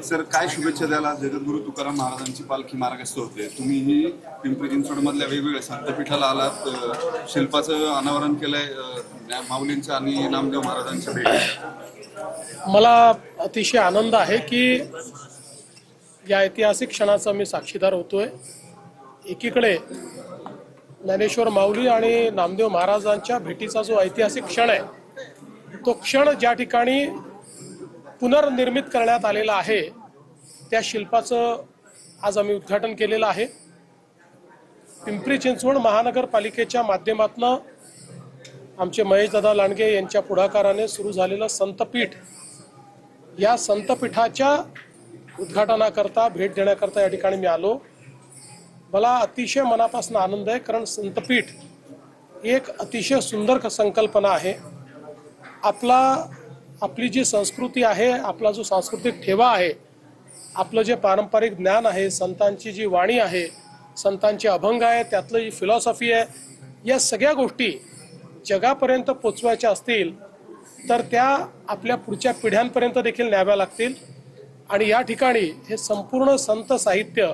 Sir, काय शुभेच्छा द्यायला? जगद्गुरू तुकाराम महाराजांची पालखी मार्गस्थ होते, तुम्हीही पिंपरी चिंचवड मधल्या वेगवेगळ्या संतपीठाला आलात, शिल्पाचं अनावरण केलंय माऊलींच्या आणि नामदेव महाराजांच्या भेटी। मला अतिशय आनंद आहे की या ऐतिहासिक क्षणाचा मी साक्षीदार होतोय। एकीकडे ज्ञानेश्वर माऊली आणि नामदेव महाराजांच्या भेटीचा जो ऐतिहासिक क्षण आहे, तो क्षण ज्या ठिकाणी पुनर्निर्मित करण्यात आलेला आहे त्या शिल्पाचं आज आम्ही उद्घाटन केलेलं आहे। पिंपरी चिंचवड महानगरपालिकेच्या माध्यमातून आमचे महेशदादा लांडगे यांच्या पुढाकाराने सुरू झालेलं संतपीठ, या संतपीठाच्या उद्घाटनाकरता भेट देण्याकरता या ठिकाणी मी आलो। मला अतिशय मनापासून आनंद आहे, कारण संतपीठ ही एक अतिशय सुंदर संकल्पना आहे। आपली जी संस्कृती आहे, आपला जो सांस्कृतिक ठेवा आहे, आपलं जे पारंपरिक ज्ञान आहे, संतांची जी वाणी आहे, संतांचे अभंग आहे, त्यातलं जी फिलॉसॉफी आहे, या सगळ्या गोष्टी जगापर्यंत पोचवायच्या असतील तर त्या आपल्या पुढच्या पिढ्यांपर्यंत देखील न्याव्या लागतील। आणि या ठिकाणी हे संपूर्ण संत साहित्य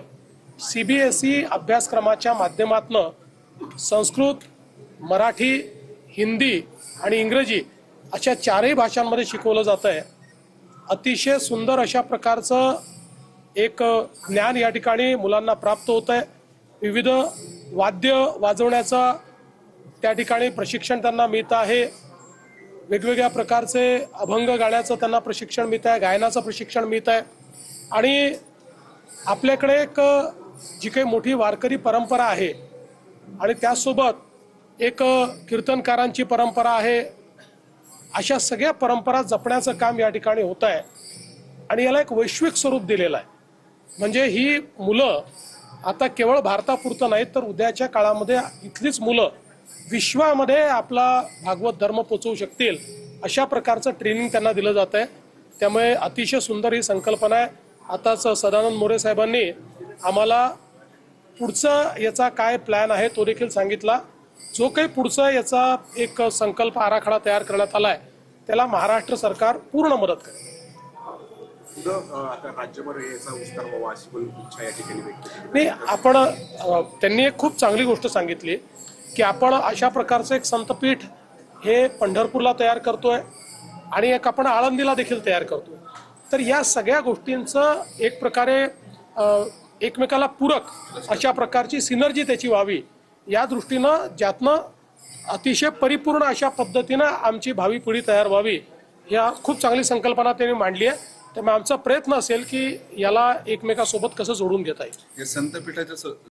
CBSE अभ्यासक्रमाच्या माध्यमातून संस्कृत, मराठी, हिंदी आणि इंग्रजी अशा चारही भाषांमध्ये शिकवलं जातं आहे। अतिशय सुंदर अशा प्रकारचं एक ज्ञान या ठिकाणी मुलांना प्राप्त होतं आहे। विविध वाद्य वाजवण्याचं त्या ठिकाणी प्रशिक्षण त्यांना मिळतं आहे, वेगवेगळ्या प्रकारचे अभंग गाण्याचं त्यांना प्रशिक्षण मिळतं आहे, गायनाचं प्रशिक्षण मिळतं आहे। आणि आपल्याकडे एक जी काही मोठी वारकरी परंपरा आहे आणि त्यासोबत एक कीर्तनकारांची परंपरा आहे, अशा सगळ्या परंपरा जपण्याचं काम या ठिकाणी होतं आहे। आणि याला एक वैश्विक स्वरूप दिलेलं आहे। म्हणजे ही मुलं आता केवळ भारतापुरतं नाहीत, तर उद्याच्या काळामध्ये इथलीच मुलं विश्वामध्ये आपला भागवत धर्म पोचवू शकतील, अशा प्रकारचं ट्रेनिंग त्यांना दिलं जात आहे। त्यामुळे अतिशय सुंदर ही संकल्पना आहे। आताच सदानंद मोरे साहेबांनी आम्हाला पुढचं याचा काय प्लॅन आहे तो देखील सांगितला। जो काही पुढचा याचा एक संकल्प आराखडा तयार करण्यात आला आहे, त्याला महाराष्ट्र सरकार पूर्ण मदत करेल। आता राज्यभर याचा विस्तार व्हावा अशी पण इच्छा या ठिकाणी व्यक्त केली। नाही, त्यांनी एक खूप चांगली गोष्ट सांगितली की आपण अशा प्रकारचं एक संतपीठ हे पंढरपूरला तयार करतोय आणि एक आपण आळंदीला देखील तयार करतोय। तर या सगळ्या गोष्टींचं एक प्रकारे एकमेकाला पूरक अशा प्रकारची सिनर्जी त्याची व्हावी, या दृष्टीनं ज्यातनं अतिशय परिपूर्ण अशा पद्धतीनं आमची भावी पिढी तयार व्हावी, या खूप चांगली संकल्पना त्यांनी मांडली आहे। त्यामुळे आमचा प्रयत्न असेल की याला एकमेकासोबत कसं जोडून घेता येईल। संतपीठाच्या